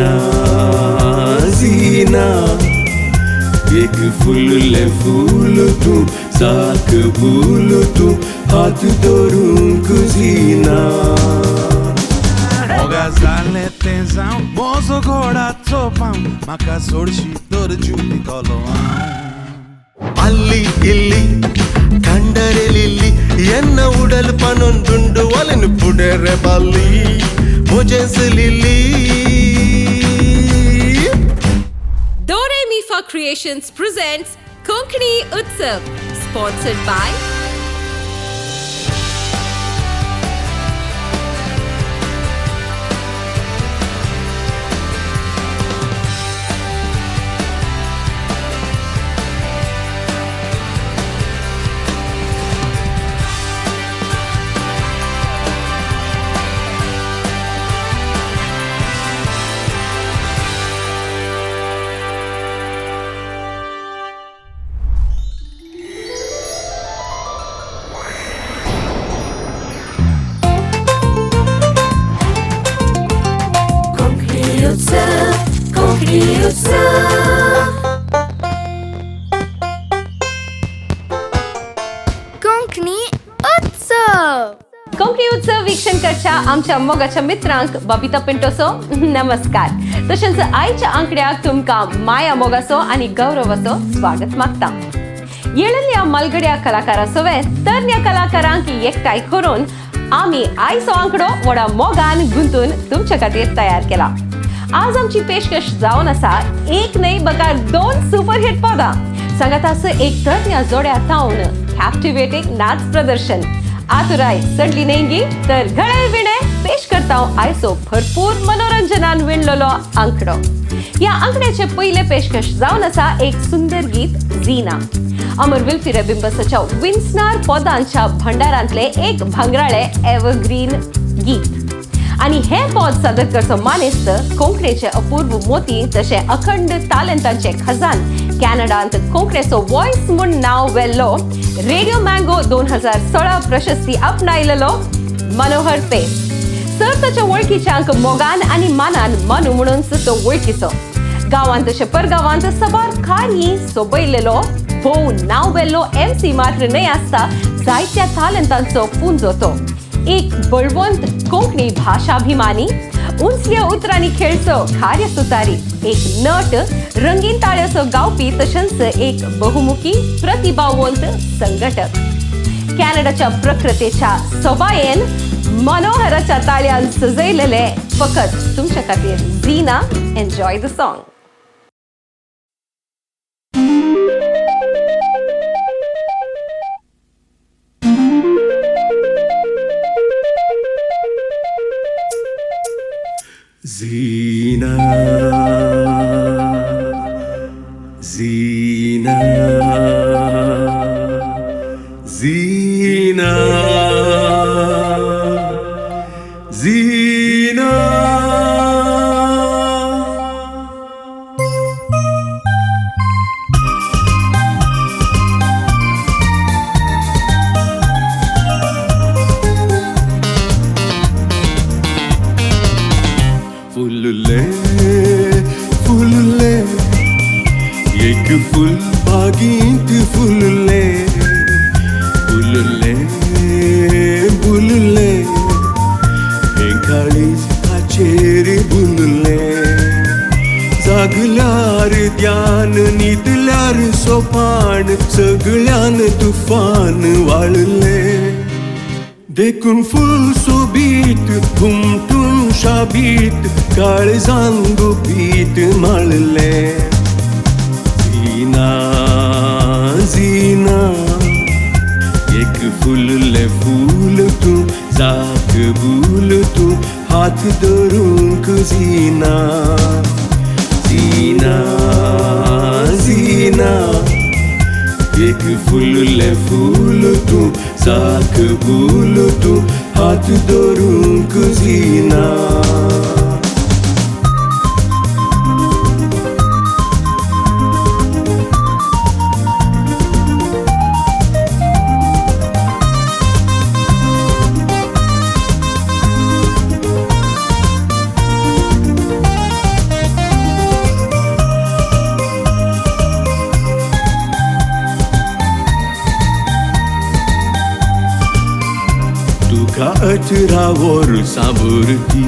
जीना जीना एक फुल फूल तू साक भूल तू हात धरून कुजीना मोगा जाले ते जाऊं मोजो घोडाचो पाम म्हाका सोडशी तर जीव दितलो ಅಲ್ಲಿ ಇಲ್ಲಿ ಕಂಡರೆ ಲಿಲ್ಲಿ ಎನ್ನ ಉಡಲ್ ಪನೊಂದುಂಡು ಒಲನು ಪುಡರೆ ಬಲ್ಲಿ ಮುಜೆಸಲಿಲ್ಲಿ Dore Mifa Creations presents Konkani Utsav, sponsored by Konkani Utsav. Konkani उत्सव कोंकणी उत्सव वीक्षण करच्या आमच्या मोगाच्या मित्रांक बबिता पिंटोसो नमस्कार. तशेंच आयच्या आंकड्याक तुमकां माया मोगासो आनी गौरवाचो स्वागत मागता. येळल्ल्या मलगड्या कलाकारासोवे तरण्या कलाकारांक एकठांय करून आमी आयचो आंकडो व्हडा मोगान गुंतून तुमचे खातीर तयार केला. आज आमची पेशकश जावन आसा एक न्हय बकार 2 सुपरहिट पदां. सांगात आस एक तरण्या जोड्या तावन कॅप्टिवेटिंग नाच प्रदर्शन. आतुराय चडली नेंगी तर घडे विणे पेश करता आयचो भरपूर मनोरंजनान विणलेलो आंकडो. ह्या आंकड्याचे पयले पेशकश जावन आसा एक सुंदर गीत जीना. अमर विल्फी रेबिंबसच्या विन्सनार पदांच्या भंडारांतले एक भांगराळे एव्हरग्रीन गीत. आणि हे पद सादर करचो मानेस्त कोंकणीचे अपूर्व मोती तशे अखंड तालंतांचे खजान कॅनडांत कोंकणीचो वॉयस म्हूण नांव वेल्लो रेडिओ मँगो 2016 प्रशस्ती आपणायलेलो मनोहर पे. सर्तच्या वळखीच्यांक मोगान आनी मानान मनू म्हणूनच तो वळखीचो. गांवांत तशे परगांवांत सबार खारी सोबयलेलो भोव नांव वेल्लो MC मात्र न्हय आसता जायत्या तालंतांचो पुंजो तो. एक बळवंत कोंकणी भाषाभिमानी उंचल्या उतरांनी खेळचो खार्य सुतारी, एक नट रंगीन ताळ्याचो गावपी तशेंच एक बहुमुखी प्रतिभावंत संघटक. कॅनडाच्या प्रकृतीच्या सोबायेन मनोहराच्या ताळ्यान सजयलेले फकत तुमच्या खातीर जीना. Enjoy the song. जीना जीना जीना जीना फुलले एक फुल बागीत फुलले फुलले फुलले हे काळीज काचेर बुलले जागल्यार ध्यान न्हिदल्यार सोपान सगळ्यान तुफान वाळले. देखून फुल सोबीत घुमटून शाबीत काळजान गुपीत माळले. जीना जीना एक फुलले फूल तू जाक भूल तू हात धरून कुजीना. जीना जीना एक फुलले फूल तू साक भूल तू हात धरून कुजीना. अथरावर सांभरती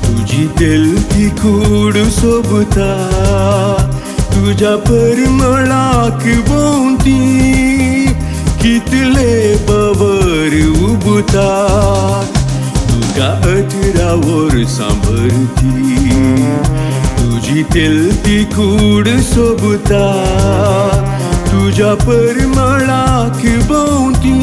तुझी तेलती कूड सोबता तुझ्या परिमळाक भोंवती कितले बवर उबता तुका अथरावर सांभरती तुझी तेलती कूड सोबता तुझ्या परिमळाक भोंवती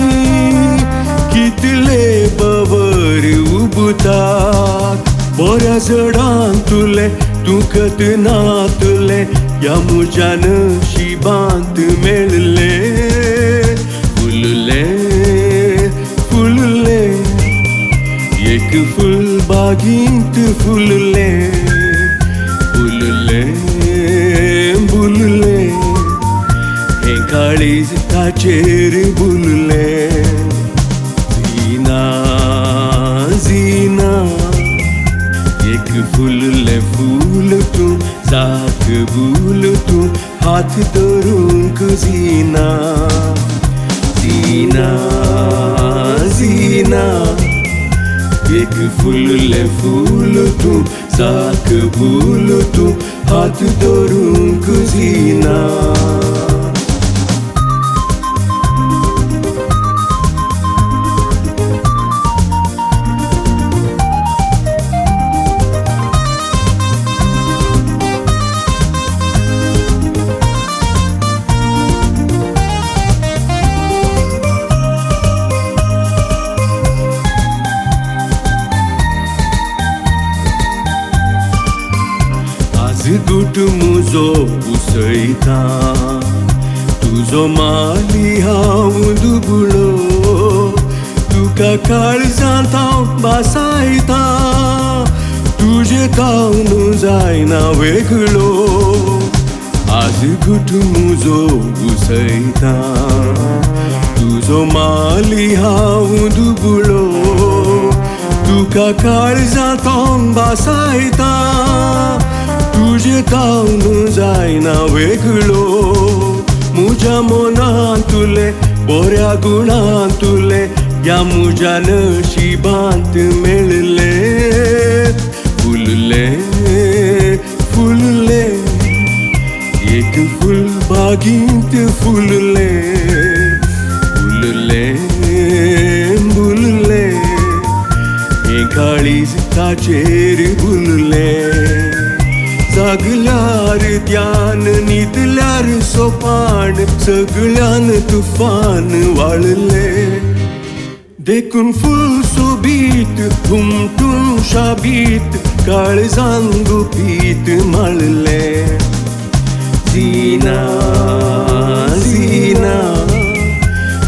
कितले बवर उबतात बऱ्या जडान तुले तुकत नातले या मुज्या नशिबांत मेळले फुलले फुलले एक फुल बागींत फुलले फुलले बुलले हे काळीज ताचेर बुलले जीना जीना एक फुलले फूल तू जाक बुल तू हात धरूंक जीना जीना जीना एक फुलले फूल तू जाक बुल तू हात धरूंक जीना गुट मुजो उसळटा तुजो माली हांव दुबळो तुका काळजांत हांव बासायता तुजे कावन जायना वेगळो आज गुट मुजो उसळटा तुजो माली हांव दुबळो तुका काळजांत हांव बासायता तुझे कावन जायना वेगळो मुज्या मनान तुले बऱ्या गुणान तुले या मुज्या नशिबांत मेळले फुलले फुलले एक फुल बागींत फुलले फुलले बुलले हे काळीज ताचेर बुलले जागल्यार ध्यान न्हिदल्यार सोपान सगळ्यान तुफान वाळले देखून फूल सोबीत घुमटून शाबीत काळजान गुपीत माळले जीना जीना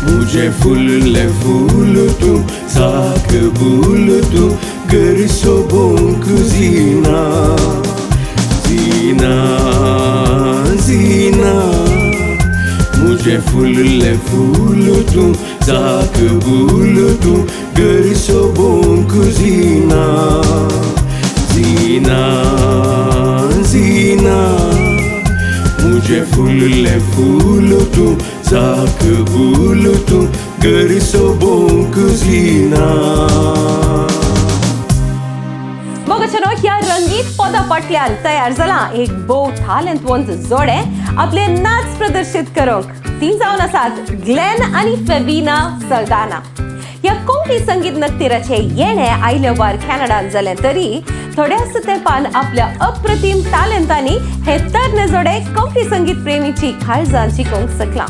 मुझे फुलले फूल तू जाक बुल तू घर सोबोंक जीना जीना जीना मुझे फुलले फूल तू जाक बुल तू घर सोबोंक जीना जीना जीना मुझे फुलले फूल तू जाक बुल तू घर सोबोंक जीना मोगाचनो ह्या रंगीत पदापटल्यान तयार जाला एक भोव टॅलेंटवंत जोडे आपले नाच प्रदर्शित करूंक ती जावन आसात ग्लेन आनी फेबिना सल्दाना ह्या कोंकणी संगीत नक्तीराचे येणे आयले वार कॅनडान जाले तरी थोड्याच तेंपान आपल्या अप्रतिम टॅलेंटांनी हे तरणे जोडे कोंकणी संगीत प्रेमीची काळजां जिखूंक शकला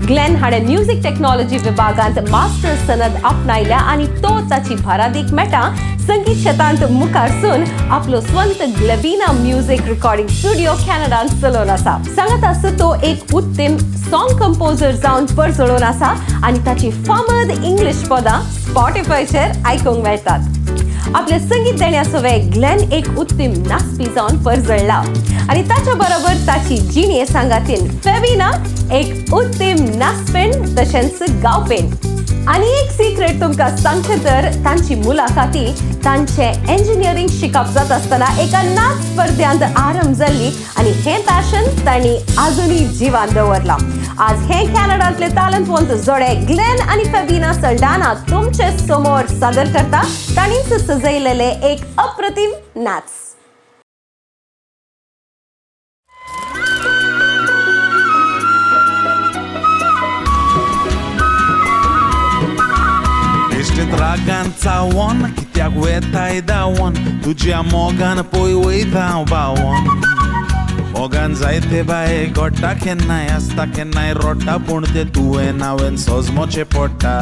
ग्लेन हाणें म्युझिक टेक्नॉलॉजी विभागांत मास्टर सनद आपणायल्या आनी तो ताची भरादीक मेटा संगीत क्षेत्रांत मुखार सून आपलो स्वंत ग्लेबिना म्युझिक रेकॉर्डिंग स्टुडिओ कॅनडान चलोवन आसा सांगत आसा तो एक उत्तम सॉंग कंपोजर जावन परजळोवन आसा आनी ताची फामद इंग्लिश पदां स्पॉटिफायचेर आयकूंक मेळटात आपले संगीत देण्यासोवे ग्लेन एक उत्तम नाचपी जावन परजळला आणि ताच्या बरोबर ताची जिणे सांगातीन फेबिना एक उत्तम नाचपेण तशेंच गावपेण आणि एक सिक्रेट तुमकां सांगचे तर तांची मुलाखती तांचे इंजिनियरिंग शिकप जात आसतना एका नाच स्पर्धांत आरंभ जाल्ली आणि हे पॅशन तांणी आजुनूय जिवान दवरला आज हे कॅनडातले तालंतवंत जोडे ग्लेन आणि फेबिना सल्डाना तुमचे समोर सादर करता ताणींच सजयलेले एक अप्रतिम नाच. इश्टीत रागांचा वन कित्याक वेताय दावन तुज्या मोगान पळय वयता हांव बावन. मोगान जायते बाये घडटा केन्नाय आसता केन्नाय रोडटा पूण ते तुवें नावें सोजमोचें पडटा.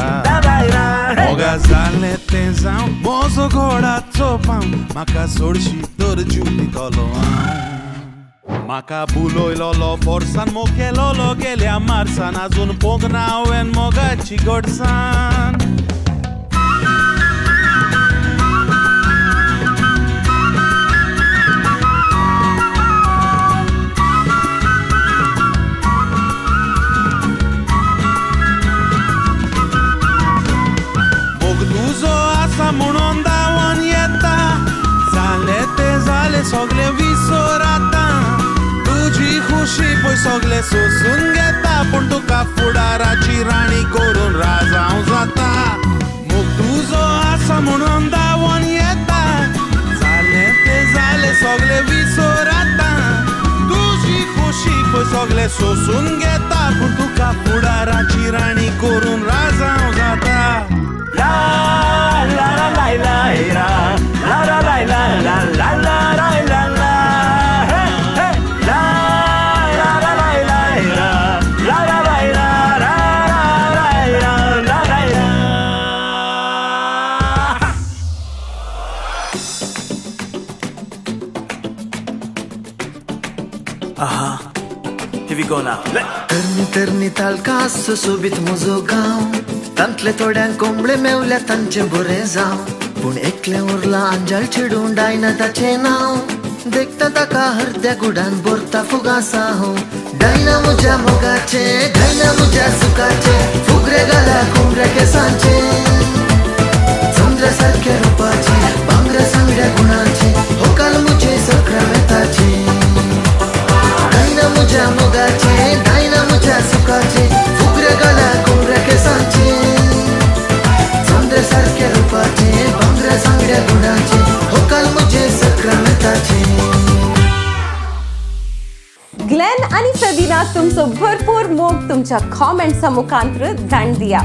मोगा जालें तें जावं बोजो घोडाचो पाव म्हाका सोडशी तर जीव दितलो हांव. म्हाका बुलोयलोलो फोर्सान मोकेलोलो गेल्या मार्सान आजून पोगना हांवें मोगाची घडसाण. म्हणून दावून येता जाले ते जाले सगळे विसर आतां. तुजी खुशी पळय सगळे सोसून घेता पूण तुका फुडाराची राणी करून राजांव जाता. मोग तुजो आसा म्हणून दावून येता जाले ते जाले सगळे विसर आतां. तुजी खुशी पळय सगळे सोसून घेता पूण तुका फुडाराची राणी करून राजांव जाता. La la la la la la la la la la la la la la la hey hey la la la la la la la la la la la la la la. Here we go now. तरणी तालकास सोबीत म्हजो गांव तांतले थोड्यांक कोंबळे मेवल्या तांचे बरें जावं. पूण एकलें उरलां अंजाल चिडून डायना ताचें नांव. देखता ताका हरद्या गुडान भरता फुगासा हो. डायना म्हज्या मोगाचे डायना म्हज्या सुखाचे फुगरे घाला कोंबड्या केसांचे. चंद्रा सारख्या रुपाचे भांगरा सांगड्या गुणाचे होकाल मुझे सक्रामेताचे. डायना म्हज्या मोगाचे डायना म्हज्या सुखाचे फुगरे घाला कोंबड्या केसांचे. चंद्र सारख्या रुपाचे भांगरा सांगड्या गुणाचे होकाल मुझे सक्रामेताचे. ग्लेन आणि फेबिना तुमचो भरपूर मोग तुमच्या कॉमेंट्सा मुखांतर धाड दिया.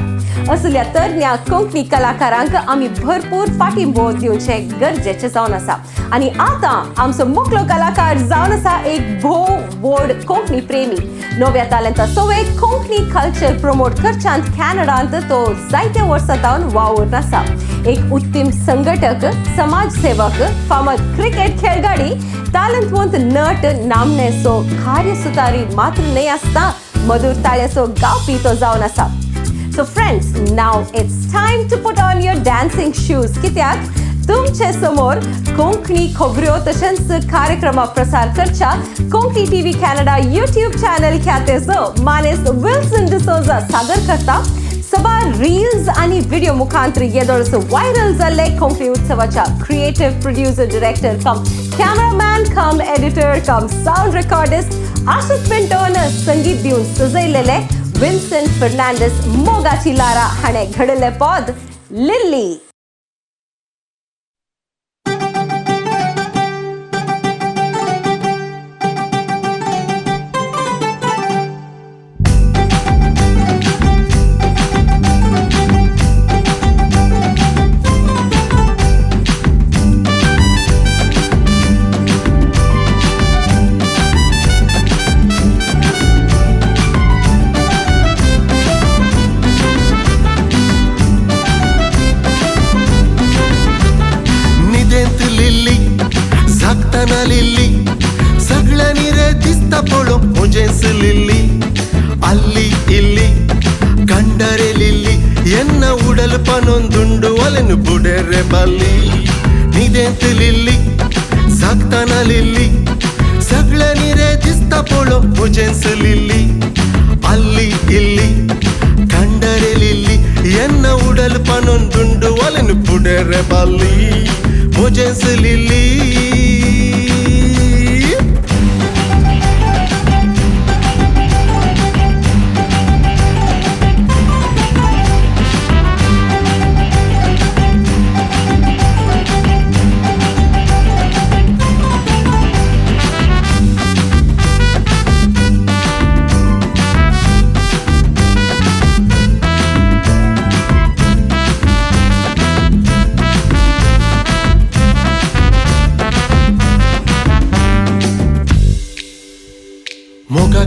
असल्या तरण्या कोंकणी कलाकारांक आमी भरपूर पाठिंबो दिवचे गरजेचे जावन आसा. आणि आता आमचो मुखलो कलाकार जावन आसा एक भोव व्हड कोंकणी प्रेमी. नव्या तालंता सोवेक कोंकणी कल्चर प्रमोट करच्यांत कॅनडांत तो जायत्या वर्सां जावन वावूरून आसा. एक उत्तम संघटक समाजसेवक फामाद क्रिकेट खेळगडी तालंतवंत नट नामनेचो कार्यसुतारी मात्र न्हय आसता मधुर ताळ्याचो गावपी तो जावन आसा. So friends, now it's time to put on your dancing shoes. कित्याक तुमचे समोर कोंकणी खबऱ्यो तशेंच कार्यक्रमा प्रसार करच्या Konkani TV Canada YouTube channel ख्यातेचो मानेस विल्सन डिसोजा सादर करता सबार रील्स आणि व्हिडिओ मुखांतर येदोळसो व्हायरल जाल्ले कोंकणी उत्सवाच्या क्रिएटिव्ह प्रोड्युसर डायरेक्टर कम कॅमेरामॅन कम एडिटर कम साऊंड रेकॉर्डिस्ट आशिष पिंटोन संगीत दिवन सजयलेले विन्सेंट फर्नांडीस मोगाची लारा हाणें घडयल्लें पद लिल्ली. लिल्ली सगळ्यांनी रे दिसता पळोवंक मुजेस लिल्ली. ಅಲ್ಲಿ ಇಲ್ಲಿ ಕಂಡರೆ ಲಿಲ್ಲಿ ಎನ್ನ ಉಡಲ್ ಪನೊಂದುಂಡು ಒಲೆನು ಬುಡೆರೆ ಬಲ್ಲಿ. ನಿದೆಂತ लिल्ली ಸಾಕ್ತಾನ लिल्ली सगळ्यांनी रे दिसता पळोवंक मुजेस लिल्ली. ಅಲ್ಲಿ ಇಲ್ಲಿ ಕಂಡರೆ लिल्ली ಎನ್ನ ಉಡಲ್ ಪನೊಂದುಂಡು ಒಲೆನು ಬುಡೆರೆ ಬಲ್ಲಿ. मुजेस लिल्ली.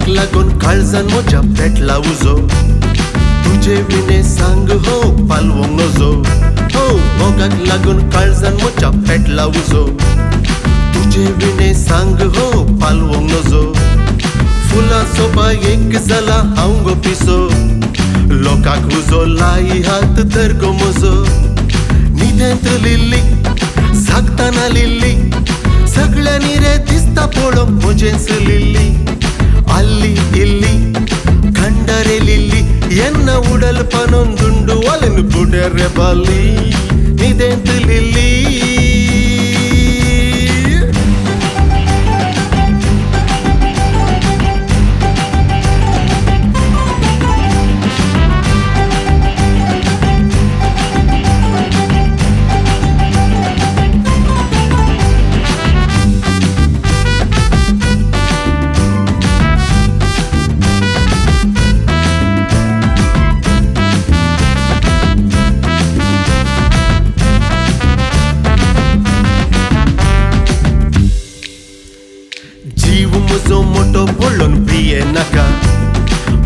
मोगाक लागून काळजान म्हज्या पेटला उजो तुझे विणे सांग हो पालवंक नजो हो मोगाक लागून काळजान म्हज्या पेटला उजो तुझे विणे सांग हो पालवंक नजो फुलां सोबाक एक जाला हांव गो पिसो लोकाक उजो लाई हात धर गो म्हजो न्हिदेंत लिल्ली जागतना लिल्ली सगळ्यांनी रे दिसता पळोवंक म्हजेंच लिल्ली आल्ली इल्ली खंडारे लिल्ली एन्ना उडल पानोन दुंडू वालेन बुडे रे बाली न्हिदेंत लिल्ली जीव म्हजो मोठो पडलोन भिये नाका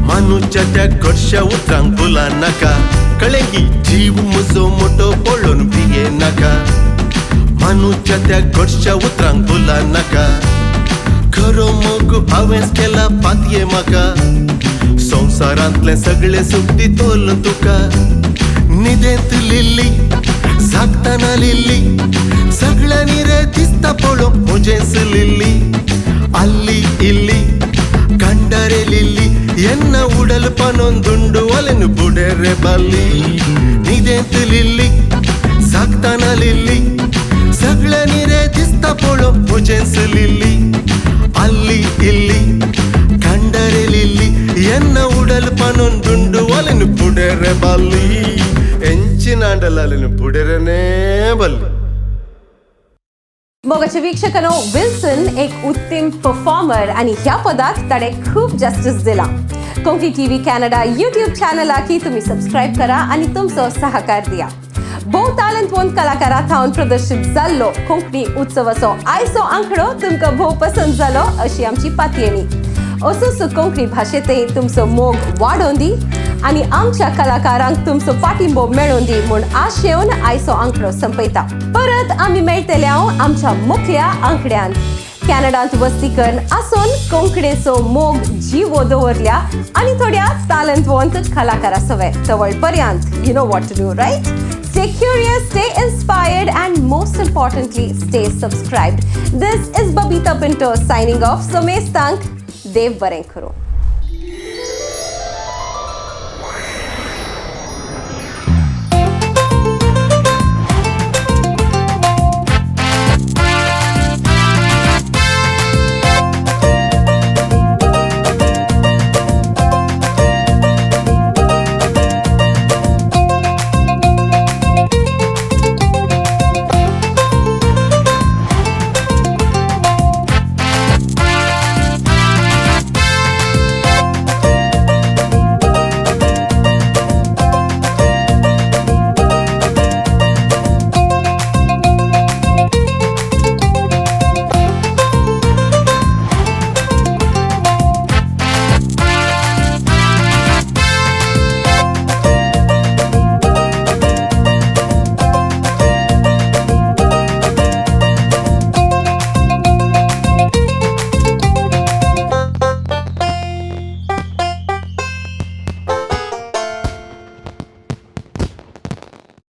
मानुच्या त्या कडश्या उतरांक बोला नाका कळ्ळें की जीव म्हजो मोठो पडलोन भिये नाका मानुच्या त्या कडश्या उतरांक बोला नाका खरो मोग हांवेंच केला पातये म्हाका संवसारांतले सगळे सुख दितोल तुका न्हिदेंत लिल्ली जागतना लिल्ली सगळ्यांनी रे दिसता पळोवंक म्हजेंच लिल्ली आल्ली इल्ली खंडारे लिल्ली एन्ना उडल पानोन दुंडू वालेन बुडे रे बाली न्हिदेंत लिल्ली जागतना लिल्ली सगळ्यांनी रे दिसता पळोवंक म्हजेंच लिल्ली आल्ली इल्ली खंडारे लिल्ली एन्ना उडल पानोन दुंडू वालेन बुडे रे बाली ಎಂಚಿನ ಆಂಡಲಾಲಿನ ಪುಡೆರನೇ ಬಲ್ಲಿ मोगाचे वीक्षकांनो विल्सन एक उत्तम परफॉर्मर आणि ह्या पदाक ताणे खूप जस्टिस दिला कोंकणी टीव्ही कॅनडा यूट्यूब चॅनलाकी तुम्ही सबस्क्राईब करा आणि तुमचो सहकार दिया भोव तालंतवंत कलाकारा थावन प्रदर्शित जाल्लो कोंकणी उत्सवाचो आयचो आंकडो तुमकां भोव पसंत जालो अशी आमची पातयेणी असोच कोंकणी भाशेंतय तुमचो मोग वाडोवन दी आणि आमच्या कलाकारांक तुमचो पाठिंबो मेळोवन दी म्हूण आशेवन आयचो आंकडो संपयता परत आमी मेळटले आमच्या मुखल्या आंकड्यान कॅनडांत वस्ती करून आसून कोंकणीचो मोग जीव दवरल्या आणि थोड्या तालंतवंत कलाकारा सवय तवळ पर्यंत you know what to do right Stay curious, stay inspired, and most importantly, stay subscribed. This is Babita Pinto signing off. So, Dev Barenkaro.